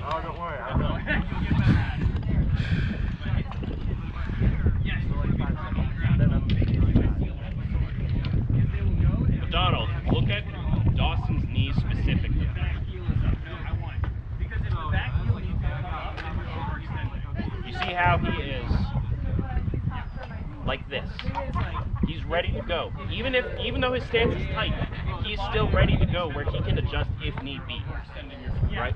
Oh, don't worry. I will. Donald, look at Dawson's knees specifically. You see how he is like this. He's ready to go. Even though his stance is tight, he's still ready to go where he can adjust if need be. Right?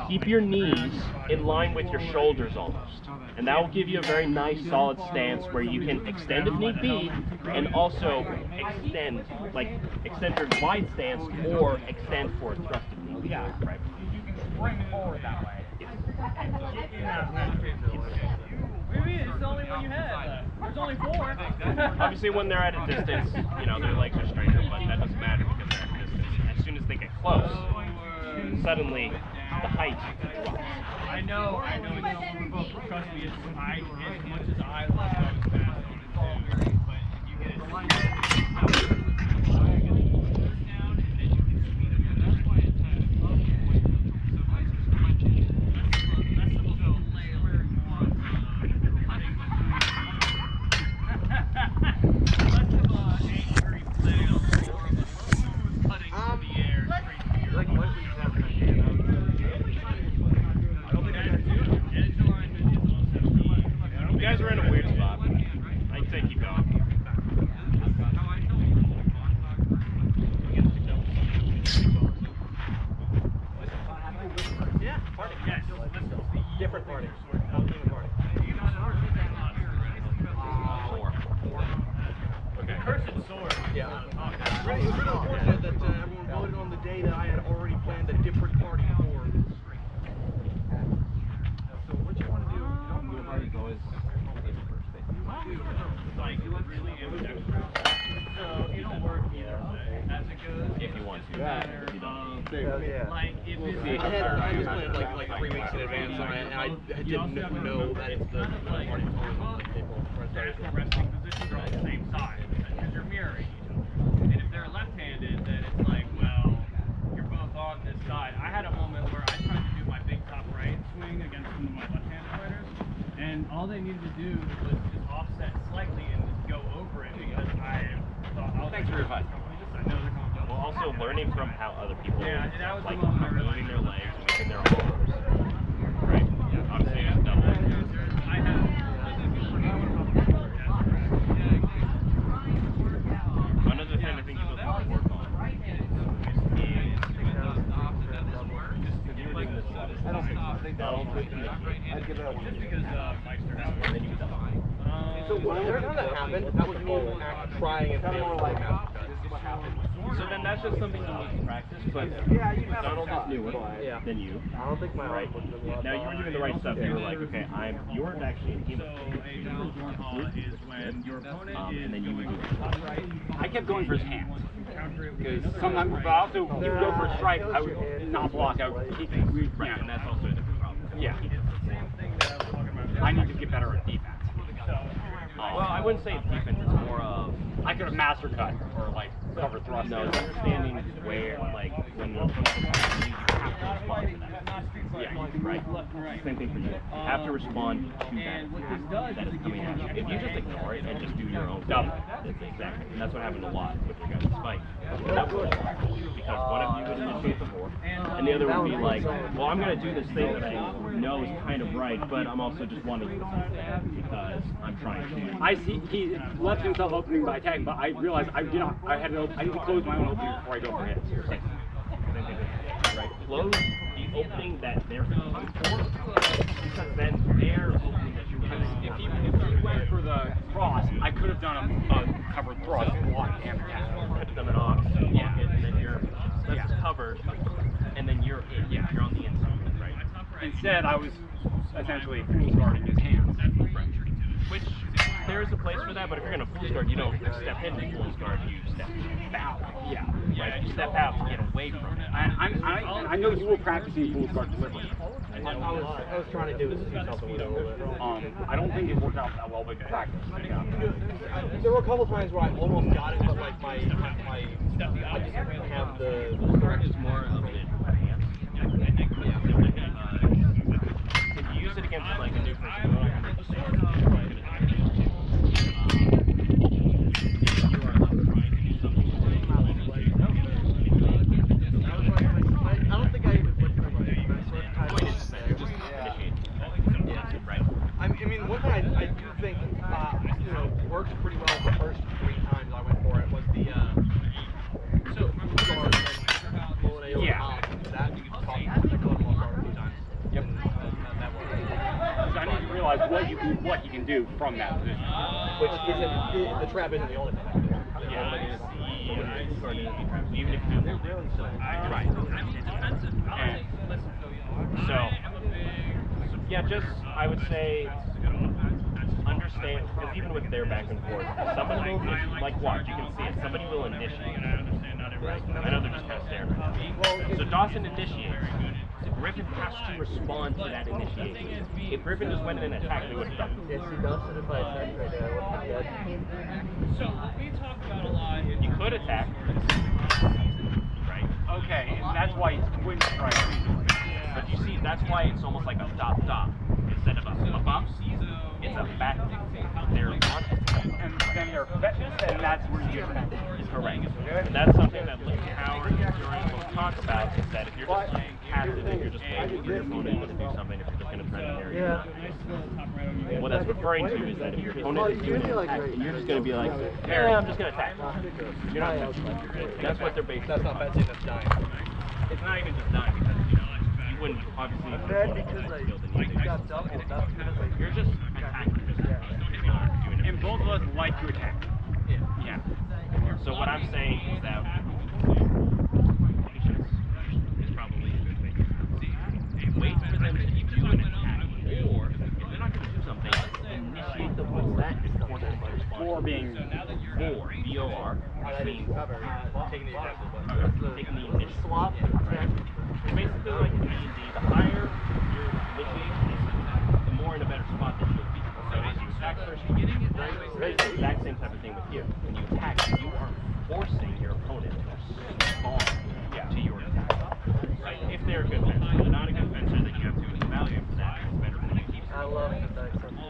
Keep your knees in line with your shoulders almost. And that will give you a very nice solid stance where you can extend if need be and also extend your wide stance or extend for a thrust if need be. Yeah. Right? You can spring forward that way. Maybe it's the only one you had. There's only 4. Obviously, when they're at a distance, their legs are straighter, but that doesn't matter because they're at a distance. As soon as they get close, suddenly the height drops. I know it's both. Trust me, as much as I love those fast on it too, but you get it. You guys are in a weird spot. I'd say keep going. Yeah, party. Yes, Different party. Okay. Cursed sword. Yeah. Right, it was really unfortunate that everyone voted on the day that I had already planned a different party for. So what you want to do? Your party goes Like, really ambidextrous. So it'll work either way. As it goes, If you want to. matter If you don't. like if it's I just planned like 3 weeks in advance, and I didn't know that it's the party there's no resting positions are on the same side because you're mirroring each other. And if they're left-handed, then it's like, well, you're both on this side. I had a moment where I tried to do my big top right swing against some of my left-handed fighters, and all they needed to do was just offset slightly and just go over it because I thought I was Thanks for your advice. I know they're coming down. Well, also learning from how other people Yeah, that was the like moment I moving their realized. legs, moving their arms. Right? Yeah. Obviously, it's double. I have. Another thing I think you would want to work on is using this I don't think that'll I'd give that one. Just because Meister has And then you would double. So whenever that happened, that was me trying and failing. This is what happened. So then that's just something you need to practice, but Donald is newer than you. I don't think my Right. Now you were doing the right stuff. You were like, okay, you're actually in HEMA. So a double draw is when your opponent is And then you would going do top right. I kept going for his hands. Counter it with Because another sometimes, right. but also, he would go for a strike, I would not block, I would keep it. Right, and that's also a different problem. Yeah. It's the same thing that I was talking about. I need to get better at defense. Well, I wouldn't say defense. It's more of I could have master cut or like cover thrust. no, it's understanding where, like, when you're you have to respond to that. Yeah, right. Same thing for you. You have to respond to that And what this attack does that is is it coming gives at you you. enough If you just hand ignore it and just do your own Double. exactly. And that's what happened a lot with your guys' fight. Because one of you would initiate the war, and the other would be like, well, I'm going to do this thing that I know is kind of right, but I'm also just wanting to because I'm trying to. I see he left himself opening by attacking, but I realized I need to close my own opening before I go for hits. Right. Close the opening that they're coming for, because then they're opening that you're going If he went for the cross, I could have done a covered thrust, block and attack. put them in ox, block it, and then that's covered, and then you're on the inside, right? Instead, I was essentially full guarding his hands. Which there is a place for that, but if you're going to full guard, you don't step into full guard, you step out. Yeah. Right? You step out to get away from it. I know you were practicing full guard deliberately. I was trying to do something with it a little bit. I don't think it worked out that well, but practice. There were a couple times where I almost got it, but like I just didn't have the Current is more of an advance. If you use it against like a new person, you're not gonna make the same. I don't think I even looked at my sort of time. You're just initiating. Yeah. Right. I mean, one thing I do think, you know, works pretty well the first 3 times I went for it was the, guard and pull it over Yeah. top. That you can talk, I caught him off guard a few times. Yep. And that worked. So I need to realize what he can do from that position. Which isn't, the trap isn't the only thing I can do. Yeah, I see. Even if you right. And so, yeah, just I would say understand, because even with their back and forth, somebody will like watch. You can see it. Somebody will initiate. I know they're just kind of staring. So Dawson initiates. Griffin has to respond to that initiation. If Griffin just went in and attacked, we would have done it. Yes, he does. If I attack right now, I wouldn't be dead. So we talked about a lot. You could attack, right? Okay, and that's why he's twin strike. But you see, that's why it's almost like a dot instead of a bump. It's a back. They're on, And then they're and that's where you get back. correct. And that's something that Link Power and Endurance will talk about. Is that if you're just passive, if you're just waiting for your opponent to do something, if you're just going to try to narrow you. What that's referring to is that if your opponent is doing an attack, and you're just going to be like, yeah, I'm just going to attack. You're not touching. That's what they're based on. That's not bad, that's dying. It's not even just dying because you wouldn't obviously. I'm mad because I got doubled, not because I... You're just attacking. And both of us like to attack. Yeah. So what I'm saying is that patience is probably a good thing. Wait for them to do an attack, or if they're not going to do something, initiate the board. That is important. Four being Vor, V-O-R, which means taking the initiative. taking the initiative. Swap. Right. It's basically like in D&D, the higher your initiation is, the more in a better spot that you'll be. So as you attack first, it's the exact same type of thing with you. When you attack, you are forcing your opponent to respond to your attack. Right? If they're a good fencer. If they're not a good fencer, then you have to evaluate for that. It's better for you to keep. I love the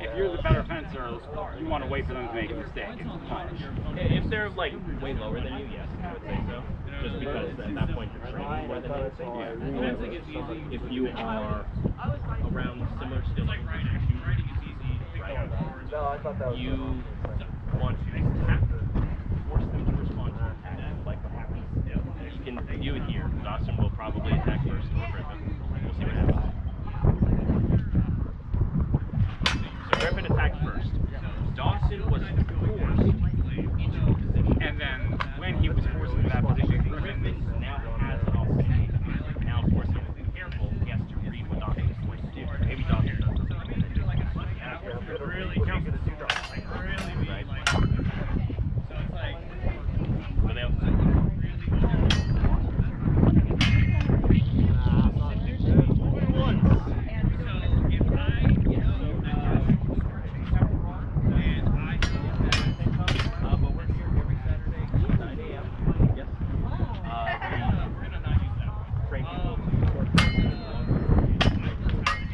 if you're the better fencer, you want to wait for them to make a mistake and punish. If they're like way lower than you, yes, I would say so. Just because at that point you're training more than anything. If you are around similar skill levels, right? No, I thought that was... You want to attack, force them to respond to your attack, like what happens. You can view it here. Dawson will probably attack first, or Griffin. We'll see what happens.